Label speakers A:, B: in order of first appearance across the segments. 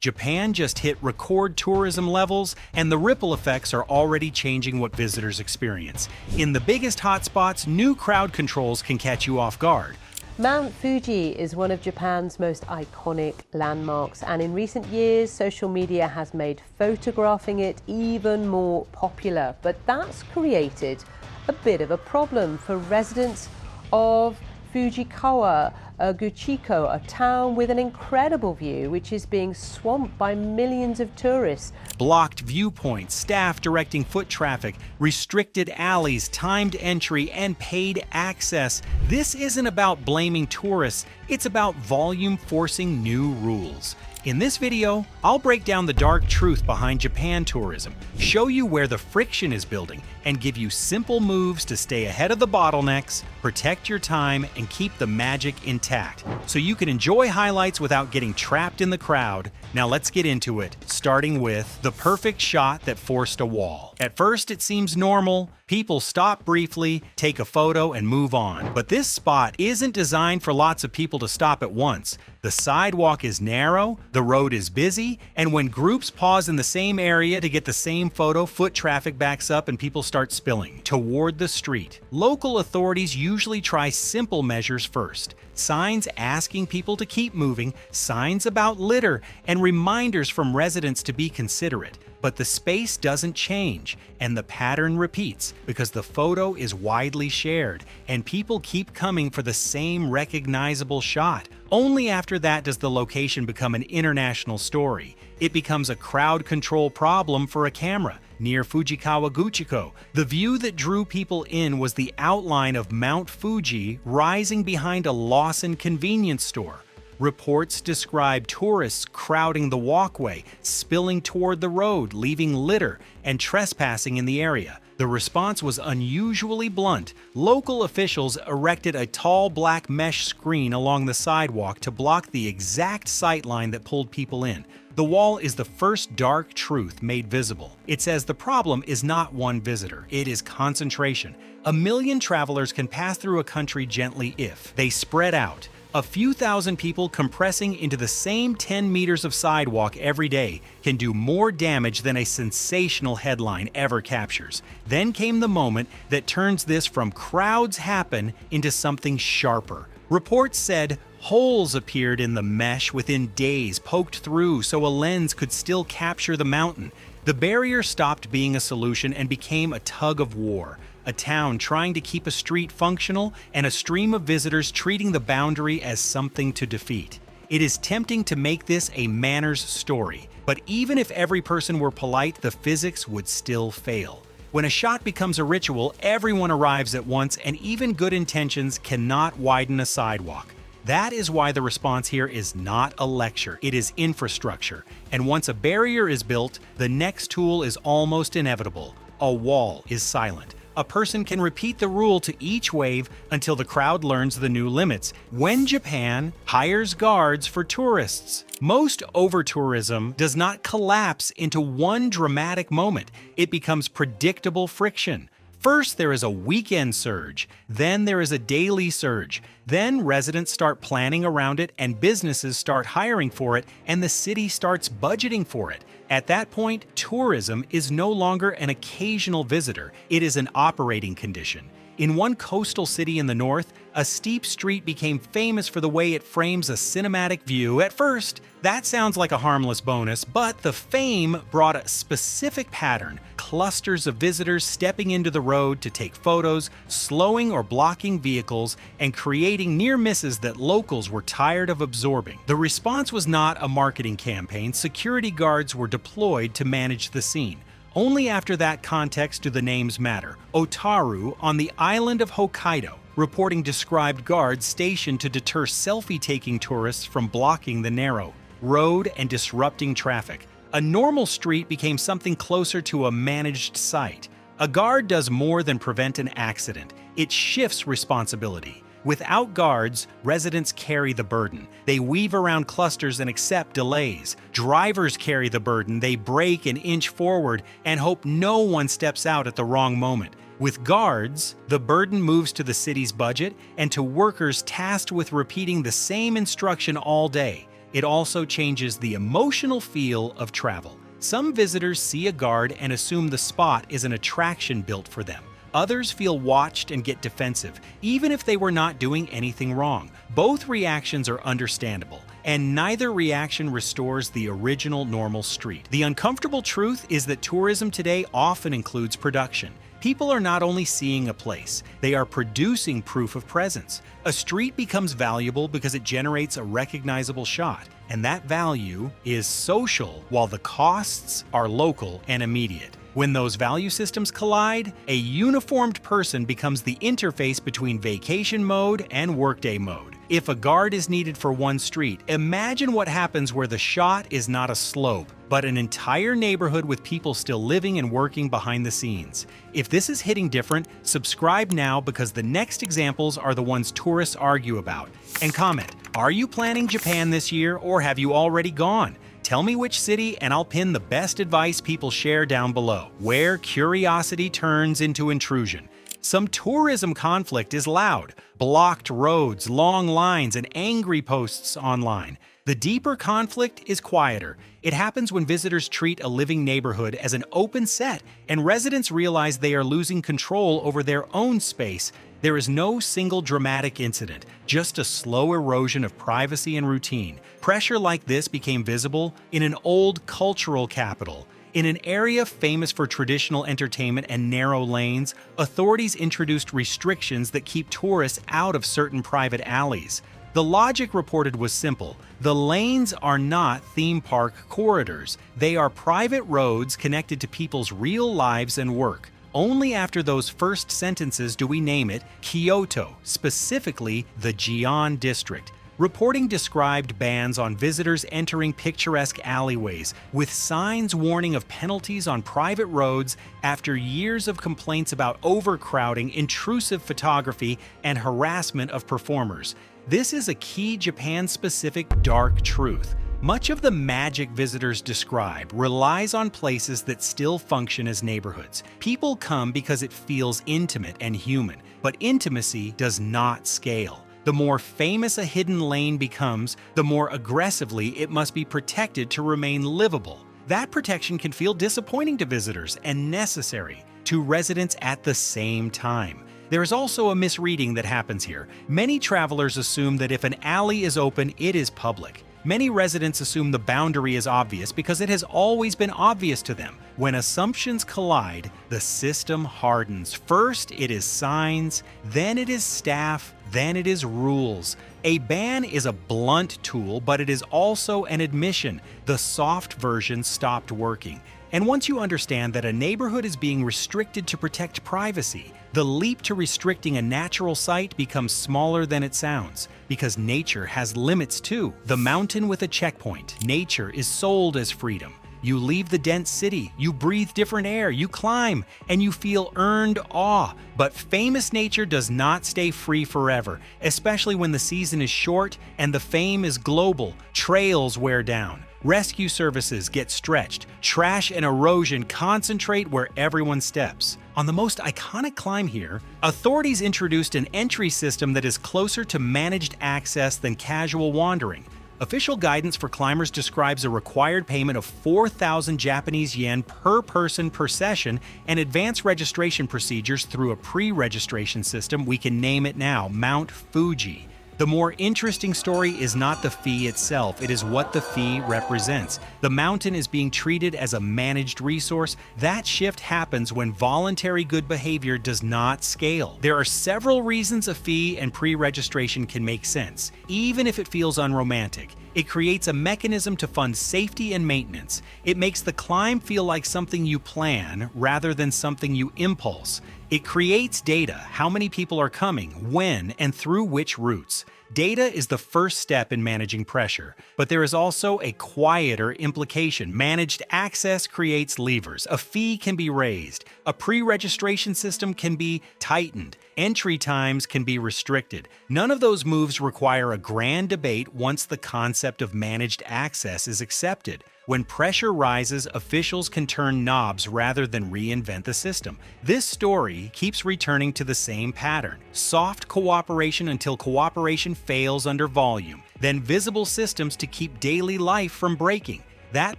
A: Japan just hit record tourism levels, and the ripple effects are already changing what visitors experience. In the biggest hotspots, new crowd controls can catch you off guard.
B: Mount Fuji is one of Japan's most iconic landmarks, and in recent years, social media has made photographing it even more popular. But that's created a bit of a problem for residents of Fujikawa, Guchiko, a town with an incredible view which is being swamped by millions of tourists.
A: Blocked viewpoints, staff directing foot traffic, restricted alleys, timed entry, and paid access. This isn't about blaming tourists, it's about volume forcing new rules. In this video, I'll break down the dark truth behind Japan tourism, show you where the friction is building, and give you simple moves to stay ahead of the bottlenecks, protect your time, and keep the magic intact, so you can enjoy highlights without getting trapped in the crowd. Now let's get into it, starting with the perfect shot that forced a wall. At first, it seems normal. People stop briefly, take a photo, and move on. But this spot isn't designed for lots of people to stop at once. The sidewalk is narrow, the road is busy, and when groups pause in the same area to get the same photo, foot traffic backs up and people start spilling toward the street. Local authorities usually try simple measures first. Signs asking people to keep moving, signs about litter, and reminders from residents to be considerate. But the space doesn't change, and the pattern repeats because the photo is widely shared, and people keep coming for the same recognizable shot. Only after that does the location become an international story. It becomes a crowd control problem for a camera. Near Fujikawa Guchiko, the view that drew people in was the outline of Mount Fuji rising behind a Lawson convenience store. Reports describe tourists crowding the walkway, spilling toward the road, leaving litter, and trespassing in the area. The response was unusually blunt. Local officials erected a tall black mesh screen along the sidewalk to block the exact sightline that pulled people in. The wall is the first dark truth made visible. It says the problem is not one visitor, it is concentration. 1 million travelers can pass through a country gently if they spread out. A few thousand people compressing into the same 10 meters of sidewalk every day can do more damage than a sensational headline ever captures. Then came the moment that turns this from crowds happen into something sharper. Reports said holes appeared in the mesh within days, poked through so a lens could still capture the mountain. The barrier stopped being a solution and became a tug of war. A town trying to keep a street functional and a stream of visitors treating the boundary as something to defeat. It is tempting to make this a manners story, but even if every person were polite, the physics would still fail. When a shot becomes a ritual, everyone arrives at once, and even good intentions cannot widen a sidewalk. That is why the response here is not a lecture, it is infrastructure. And once a barrier is built, the next tool is almost inevitable. A wall is silent. A person can repeat the rule to each wave until the crowd learns the new limits. When Japan hires guards for tourists, most over-tourism does not collapse into one dramatic moment. It becomes predictable friction. First, there is a weekend surge, then there is a daily surge, then residents start planning around it and businesses start hiring for it and the city starts budgeting for it. At that point, tourism is no longer an occasional visitor, it is an operating condition. In one coastal city in the north, a steep street became famous for the way it frames a cinematic view. At first, that sounds like a harmless bonus, but the fame brought a specific pattern. Clusters of visitors stepping into the road to take photos, slowing or blocking vehicles, and creating near misses that locals were tired of absorbing. The response was not a marketing campaign. Security guards were deployed to manage the scene. Only after that context do the names matter. Otaru, on the island of Hokkaido, reporting described guards stationed to deter selfie-taking tourists from blocking the narrow road and disrupting traffic. A normal street became something closer to a managed site. A guard does more than prevent an accident. It shifts responsibility. Without guards, residents carry the burden. They weave around clusters and accept delays. Drivers carry the burden. They brake and inch forward and hope no one steps out at the wrong moment. With guards, the burden moves to the city's budget and to workers tasked with repeating the same instruction all day. It also changes the emotional feel of travel. Some visitors see a guard and assume the spot is an attraction built for them. Others feel watched and get defensive, even if they were not doing anything wrong. Both reactions are understandable, and neither reaction restores the original normal street. The uncomfortable truth is that tourism today often includes production. People are not only seeing a place, they are producing proof of presence. A street becomes valuable because it generates a recognizable shot, and that value is social, while the costs are local and immediate. When those value systems collide, a uniformed person becomes the interface between vacation mode and workday mode. If a guard is needed for one street, imagine what happens where the shot is not a slope, but an entire neighborhood with people still living and working behind the scenes. If this is hitting different, subscribe now because the next examples are the ones tourists argue about. And comment, are you planning Japan this year or have you already gone? Tell me which city and I'll pin the best advice people share down below, where curiosity turns into intrusion. Some tourism conflict is loud: blocked roads, long lines, and angry posts online. The deeper conflict is quieter. It happens when visitors treat a living neighborhood as an open set and residents realize they are losing control over their own space. There is no single dramatic incident, just a slow erosion of privacy and routine. Pressure like this became visible in an old cultural capital. In an area famous for traditional entertainment and narrow lanes, authorities introduced restrictions that keep tourists out of certain private alleys. The logic reported was simple: the lanes are not theme park corridors. They are private roads connected to people's real lives and work. Only after those first sentences do we name it Kyoto, specifically the Gion district. Reporting described bans on visitors entering picturesque alleyways, with signs warning of penalties on private roads after years of complaints about overcrowding, intrusive photography, and harassment of performers. This is a key Japan-specific dark truth. Much of the magic visitors describe relies on places that still function as neighborhoods. People come because it feels intimate and human, but intimacy does not scale. The more famous a hidden lane becomes, the more aggressively it must be protected to remain livable. That protection can feel disappointing to visitors and necessary to residents at the same time. There is also a misreading that happens here. Many travelers assume that if an alley is open, it is public. Many residents assume the boundary is obvious because it has always been obvious to them. When assumptions collide, the system hardens. First, it is signs, then it is staff, then it is rules. A ban is a blunt tool, but it is also an admission. The soft version stopped working. And once you understand that a neighborhood is being restricted to protect privacy, the leap to restricting a natural site becomes smaller than it sounds, because nature has limits too. The mountain with a checkpoint. Nature is sold as freedom. You leave the dense city, you breathe different air, you climb, and you feel earned awe. But famous nature does not stay free forever, especially when the season is short and the fame is global. Trails wear down. Rescue services get stretched. Trash and erosion concentrate where everyone steps. On the most iconic climb here, authorities introduced an entry system that is closer to managed access than casual wandering. Official guidance for climbers describes a required payment of 4,000 Japanese yen per person per session and advanced registration procedures through a pre-registration system. We can name it now, Mount Fuji. The more interesting story is not the fee itself, it is what the fee represents. The mountain is being treated as a managed resource. That shift happens when voluntary good behavior does not scale. There are several reasons a fee and pre-registration can make sense, even if it feels unromantic. It creates a mechanism to fund safety and maintenance. It makes the climb feel like something you plan rather than something you impulse. It creates data, how many people are coming, when, and through which routes. Data is the first step in managing pressure, but there is also a quieter implication. Managed access creates levers. A fee can be raised. A pre-registration system can be tightened. Entry times can be restricted. None of those moves require a grand debate once the concept of managed access is accepted. When pressure rises, officials can turn knobs rather than reinvent the system. This story keeps returning to the same pattern: soft cooperation until cooperation fails under volume, then visible systems to keep daily life from breaking. That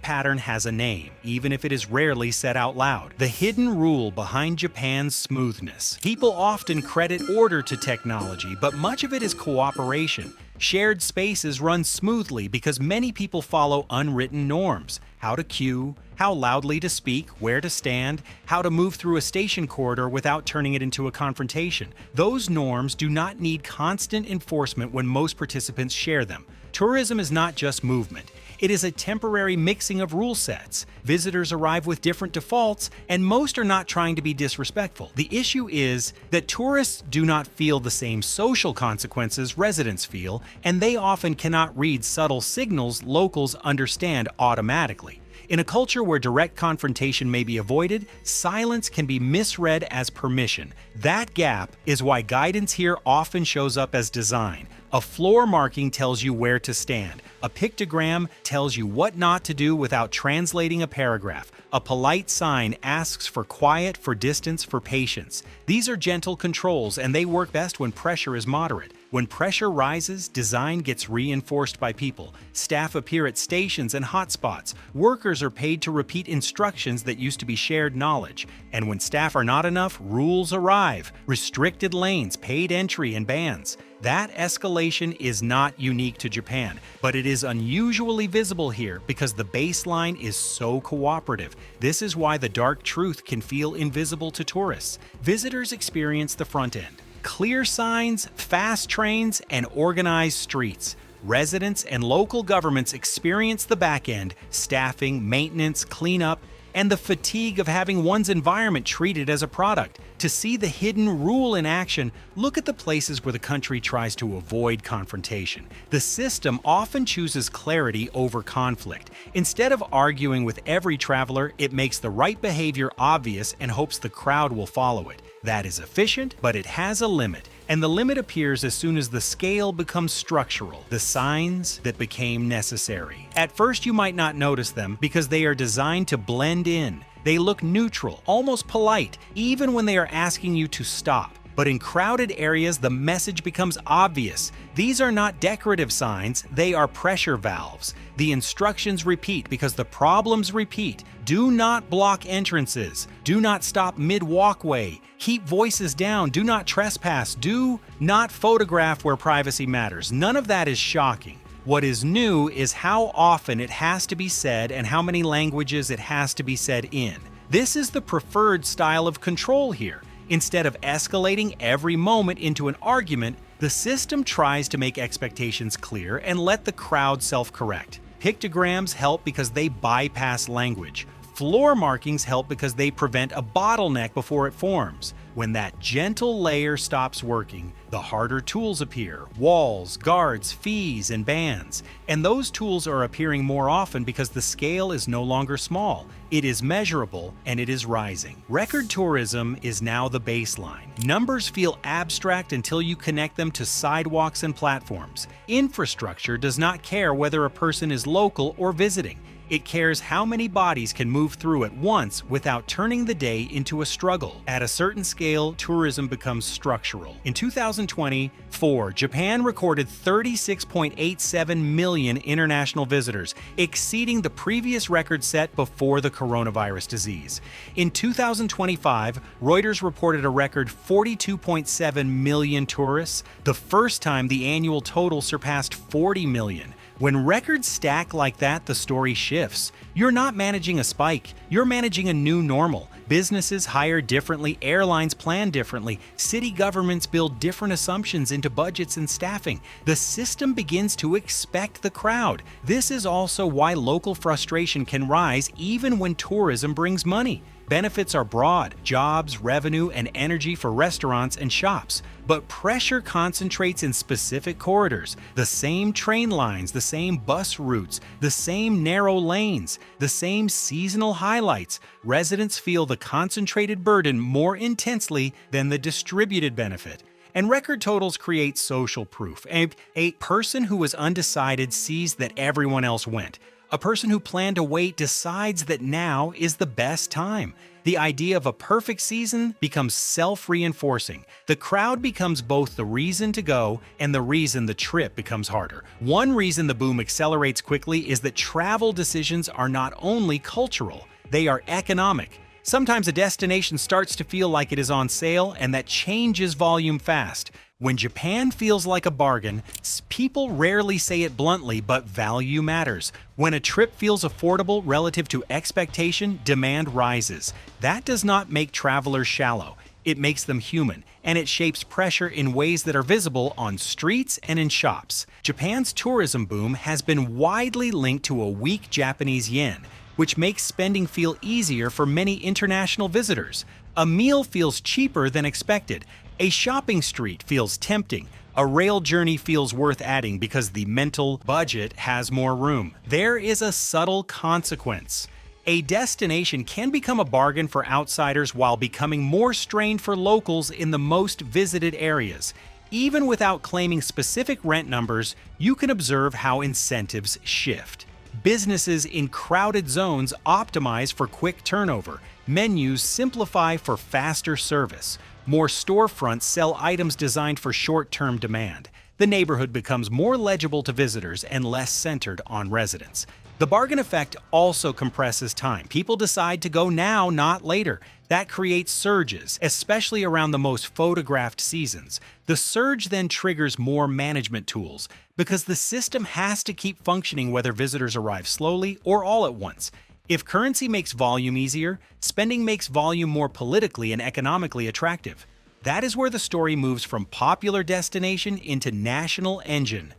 A: pattern has a name, even if it is rarely said out loud: the hidden rule behind Japan's smoothness. People often credit order to technology, but much of it is cooperation. Shared spaces run smoothly because many people follow unwritten norms: how to queue, how loudly to speak, where to stand, how to move through a station corridor without turning it into a confrontation. Those norms do not need constant enforcement when most participants share them. Tourism is not just movement. It is a temporary mixing of rule sets. Visitors arrive with different defaults, and most are not trying to be disrespectful. The issue is that tourists do not feel the same social consequences residents feel, and they often cannot read subtle signals locals understand automatically. In a culture where direct confrontation may be avoided, silence can be misread as permission. That gap is why guidance here often shows up as design. A floor marking tells you where to stand. A pictogram tells you what not to do without translating a paragraph. A polite sign asks for quiet, for distance, for patience. These are gentle controls, and they work best when pressure is moderate. When pressure rises, design gets reinforced by people. Staff appear at stations and hotspots. Workers are paid to repeat instructions that used to be shared knowledge. And when staff are not enough, rules arrive: restricted lanes, paid entry, and bans. That escalation is not unique to Japan, but it is unusually visible here because the baseline is so cooperative. This is why the dark truth can feel invisible to tourists. Visitors experience the front end: clear signs, fast trains, and organized streets. Residents and local governments experience the back end: staffing, maintenance, cleanup, and the fatigue of having one's environment treated as a product. To see the hidden rule in action, look at the places where the country tries to avoid confrontation. The system often chooses clarity over conflict. Instead of arguing with every traveler, it makes the right behavior obvious and hopes the crowd will follow it. That is efficient, but it has a limit, and the limit appears as soon as the scale becomes structural, the signs that became necessary. At first, you might not notice them because they are designed to blend in. They look neutral, almost polite, even when they are asking you to stop. But in crowded areas, the message becomes obvious. These are not decorative signs, they are pressure valves. The instructions repeat because the problems repeat. Do not block entrances. Do not stop mid-walkway. Keep voices down. Do not trespass. Do not photograph where privacy matters. None of that is shocking. What is new is how often it has to be said and how many languages it has to be said in. This is the preferred style of control here. Instead of escalating every moment into an argument, the system tries to make expectations clear and let the crowd self-correct. Pictograms help because they bypass language. Floor markings help because they prevent a bottleneck before it forms. When that gentle layer stops working, the harder tools appear: walls, guards, fees, and bans. And those tools are appearing more often because the scale is no longer small. It is measurable, and it is rising. Record tourism is now the baseline. Numbers feel abstract until you connect them to sidewalks and platforms. Infrastructure does not care whether a person is local or visiting. It cares how many bodies can move through at once without turning the day into a struggle. At a certain scale, tourism becomes structural. In 2024, Japan recorded 36.87 million international visitors, exceeding the previous record set before the coronavirus disease. In 2025, Reuters reported a record 42.7 million tourists, the first time the annual total surpassed 40 million. When records stack like that, the story shifts. You're not managing a spike, you're managing a new normal. Businesses hire differently, airlines plan differently, city governments build different assumptions into budgets and staffing. The system begins to expect the crowd. This is also why local frustration can rise even when tourism brings money. Benefits are broad: jobs, revenue, and energy for restaurants and shops. But pressure concentrates in specific corridors. The same train lines, the same bus routes, the same narrow lanes, the same seasonal highlights. Residents feel the concentrated burden more intensely than the distributed benefit. And record totals create social proof. A person who is undecided sees that everyone else went. A person who planned to wait decides that now is the best time. The idea of a perfect season becomes self-reinforcing. The crowd becomes both the reason to go and the reason the trip becomes harder. One reason the boom accelerates quickly is that travel decisions are not only cultural, they are economic. Sometimes a destination starts to feel like it is on sale, and that changes volume fast. When Japan feels like a bargain, people rarely say it bluntly, but value matters. When a trip feels affordable relative to expectation, demand rises. That does not make travelers shallow. It makes them human, and it shapes pressure in ways that are visible on streets and in shops. Japan's tourism boom has been widely linked to a weak Japanese yen, which makes spending feel easier for many international visitors. A meal feels cheaper than expected. A shopping street feels tempting. A rail journey feels worth adding because the mental budget has more room. There is a subtle consequence. A destination can become a bargain for outsiders while becoming more strained for locals in the most visited areas. Even without claiming specific rent numbers, you can observe how incentives shift. Businesses in crowded zones optimize for quick turnover. Menus simplify for faster service. More storefronts sell items designed for short-term demand. The neighborhood becomes more legible to visitors and less centered on residents. The bargain effect also compresses time. People decide to go now, not later. That creates surges, especially around the most photographed seasons. The surge then triggers more management tools because the system has to keep functioning whether visitors arrive slowly or all at once. If currency makes volume easier, spending makes volume more politically and economically attractive. That is where the story moves from popular destination into national engine.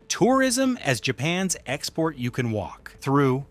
A: Tourism as Japan's export you can walk through.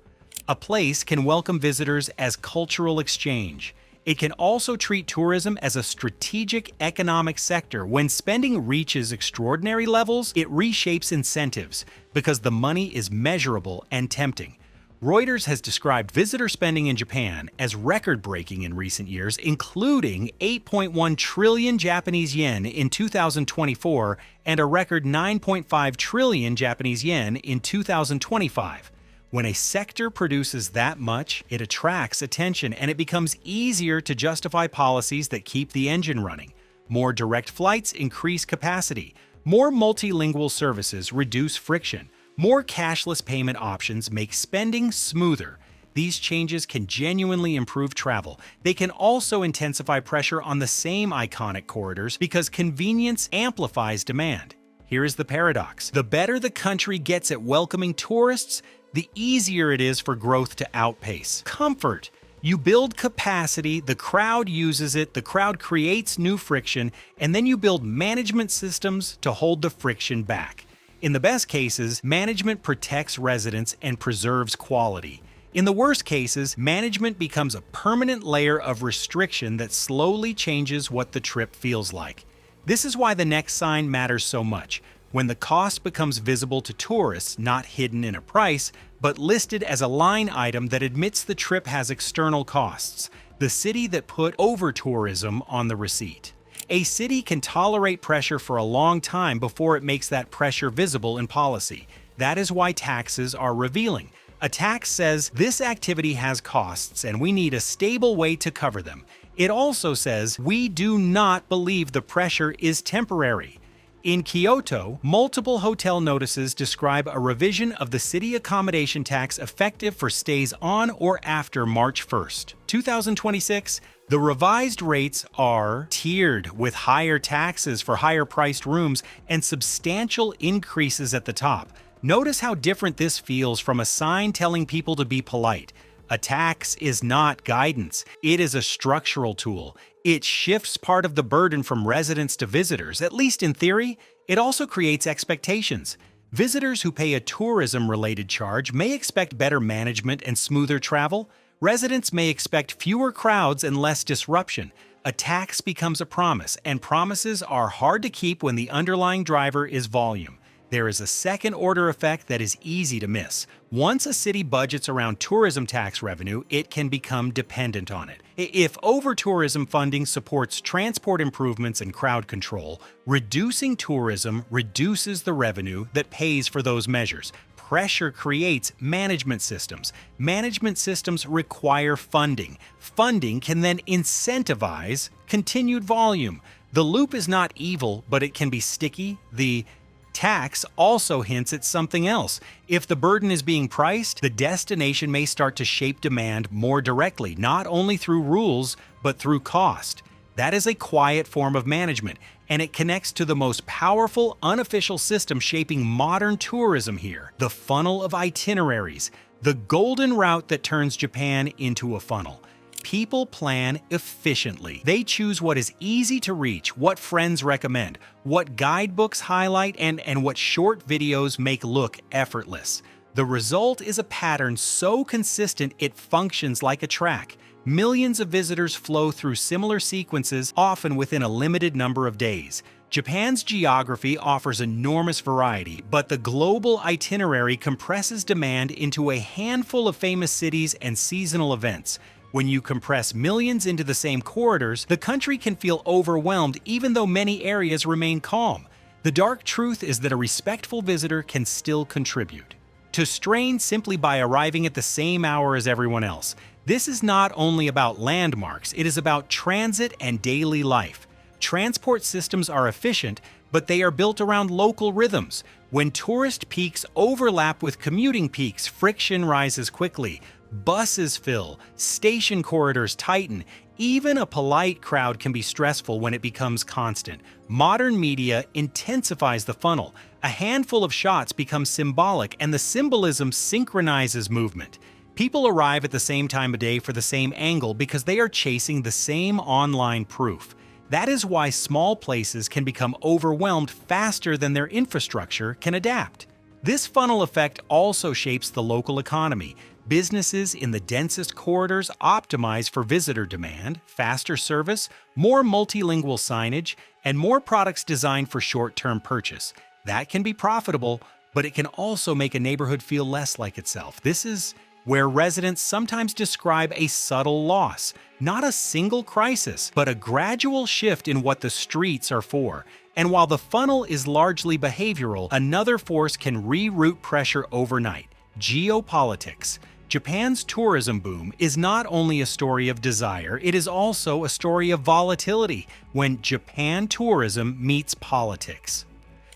A: A place can welcome visitors as cultural exchange. It can also treat tourism as a strategic economic sector. When spending reaches extraordinary levels, it reshapes incentives because the money is measurable and tempting. Reuters has described visitor spending in Japan as record-breaking in recent years, including 8.1 trillion Japanese yen in 2024 and a record 9.5 trillion Japanese yen in 2025. When a sector produces that much, it attracts attention and it becomes easier to justify policies that keep the engine running. More direct flights increase capacity. More multilingual services reduce friction. More cashless payment options make spending smoother. These changes can genuinely improve travel. They can also intensify pressure on the same iconic corridors because convenience amplifies demand. Here is the paradox. The better the country gets at welcoming tourists, the easier it is for growth to outpace. Comfort. You build capacity, the crowd uses it, the crowd creates new friction, and then you build management systems to hold the friction back. In the best cases, management protects residents and preserves quality. In the worst cases, management becomes a permanent layer of restriction that slowly changes what the trip feels like. This is why the next sign matters so much. When the cost becomes visible to tourists, not hidden in a price, but listed as a line item that admits the trip has external costs. The city that put over-tourism on the receipt. A city can tolerate pressure for a long time before it makes that pressure visible in policy. That is why taxes are revealing. A tax says this activity has costs and we need a stable way to cover them. It also says we do not believe the pressure is temporary. In Kyoto, multiple hotel notices describe a revision of the city accommodation tax effective for stays on or after March 1st, 2026. The revised rates are tiered with higher taxes for higher-priced rooms and substantial increases at the top. Notice how different this feels from a sign telling people to be polite. A tax is not guidance. It is a structural tool. It shifts part of the burden from residents to visitors, at least in theory. It also creates expectations. Visitors who pay a tourism-related charge may expect better management and smoother travel. Residents may expect fewer crowds and less disruption. A tax becomes a promise, and promises are hard to keep when the underlying driver is volume. There is a second-order effect that is easy to miss. Once a city budgets around tourism tax revenue, it can become dependent on it. If over-tourism funding supports transport improvements and crowd control, reducing tourism reduces the revenue that pays for those measures. pressure creates management systems. Management systems require funding. Funding can then incentivize continued volume. The loop is not evil, but it can be sticky. The tax also hints at something else. If the burden is being priced, the destination may start to shape demand more directly, not only through rules, but through cost. That is a quiet form of management, and it connects to the most powerful unofficial system shaping modern tourism here, the funnel of itineraries, the golden route that turns Japan into a funnel. People plan efficiently. They choose what is easy to reach, what friends recommend, what guidebooks highlight, and what short videos make look effortless. The result is a pattern so consistent it functions like a track. Millions of visitors flow through similar sequences, often within a limited number of days. Japan's geography offers enormous variety, but the global itinerary compresses demand into a handful of famous cities and seasonal events. When you compress millions into the same corridors, the country can feel overwhelmed even though many areas remain calm. The dark truth is that a respectful visitor can still contribute. To strain simply by arriving at the same hour as everyone else. This is not only about landmarks, it is about transit and daily life. Transport systems are efficient, but they are built around local rhythms. When tourist peaks overlap with commuting peaks, friction rises quickly. Buses fill, station corridors tighten. Even a polite crowd can be stressful when it becomes constant. Modern media intensifies the funnel. A handful of shots becomes symbolic, and the symbolism synchronizes movement. People arrive at the same time of day for the same angle because they are chasing the same online proof. That is why small places can become overwhelmed faster than their infrastructure can adapt. This funnel effect also shapes the local economy. Businesses in the densest corridors optimize for visitor demand, faster service, more multilingual signage, and more products designed for short-term purchase. That can be profitable, but it can also make a neighborhood feel less like itself. This is where residents sometimes describe a subtle loss, not a single crisis, but a gradual shift in what the streets are for. And while the funnel is largely behavioral, another force can reroute pressure overnight: geopolitics. Japan's tourism boom is not only a story of desire, it is also a story of volatility when Japan tourism meets politics.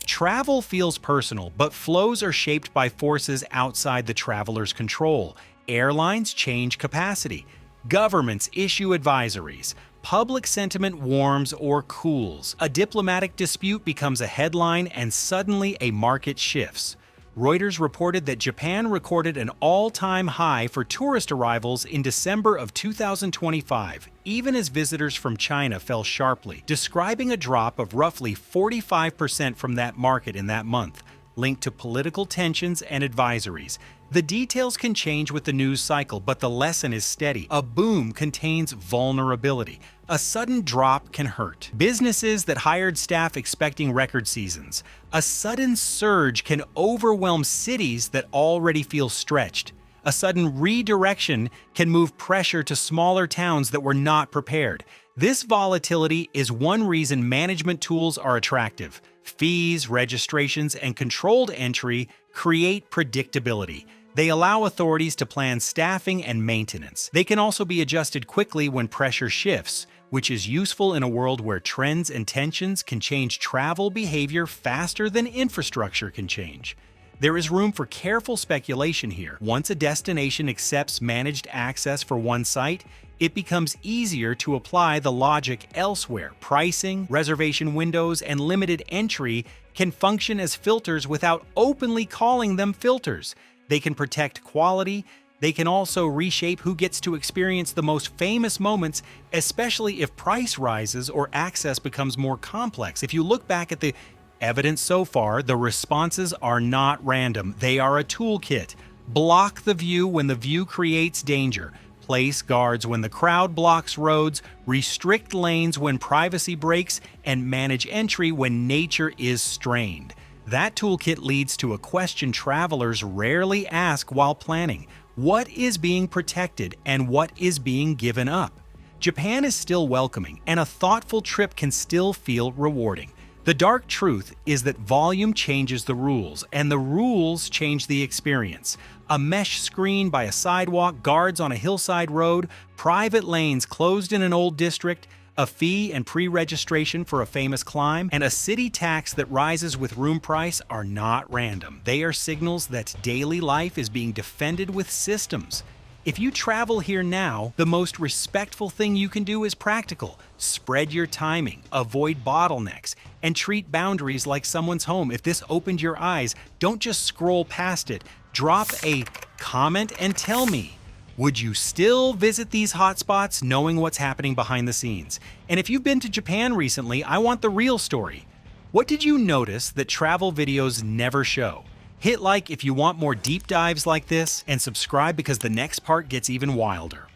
A: Travel feels personal, but flows are shaped by forces outside the traveler's control. Airlines change capacity. Governments issue advisories. Public sentiment warms or cools. A diplomatic dispute becomes a headline, and suddenly a market shifts. Reuters reported that Japan recorded an all-time high for tourist arrivals in December of 2025, even as visitors from China fell sharply, describing a drop of roughly 45% from that market in that month, linked to political tensions and advisories. The details can change with the news cycle, but the lesson is steady. A boom contains vulnerability. A sudden drop can hurt. Businesses that hired staff expecting record seasons. A sudden surge can overwhelm cities that already feel stretched. A sudden redirection can move pressure to smaller towns that were not prepared. This volatility is one reason management tools are attractive. Fees, registrations, and controlled entry create predictability. They allow authorities to plan staffing and maintenance. They can also be adjusted quickly when pressure shifts, which is useful in a world where trends and tensions can change travel behavior faster than infrastructure can change. There is room for careful speculation here. Once a destination accepts managed access for one site, it becomes easier to apply the logic elsewhere. Pricing, reservation windows, and limited entry can function as filters without openly calling them filters. They can protect quality. They can also reshape who gets to experience the most famous moments, especially if price rises or access becomes more complex. If you look back at the evidence so far, the responses are not random. They are a toolkit. Block the view when the view creates danger. Place guards when the crowd blocks roads. Restrict lanes when privacy breaks. And manage entry when nature is strained. That toolkit leads to a question travelers rarely ask while planning. What is being protected and what is being given up? Japan is still welcoming, and a thoughtful trip can still feel rewarding. The dark truth is that volume changes the rules, and the rules change the experience. A mesh screen by a sidewalk, guards on a hillside road, private lanes closed in an old district, a fee and pre-registration for a famous climb, and a city tax that rises with room price are not random. They are signals that daily life is being defended with systems. If you travel here now, the most respectful thing you can do is practical. Spread your timing, avoid bottlenecks, and treat boundaries like someone's home. If this opened your eyes, don't just scroll past it. Drop a comment and tell me. Would you still visit these hotspots knowing what's happening behind the scenes? And if you've been to Japan recently, I want the real story. What did you notice that travel videos never show? Hit like if you want more deep dives like this, and subscribe because the next part gets even wilder.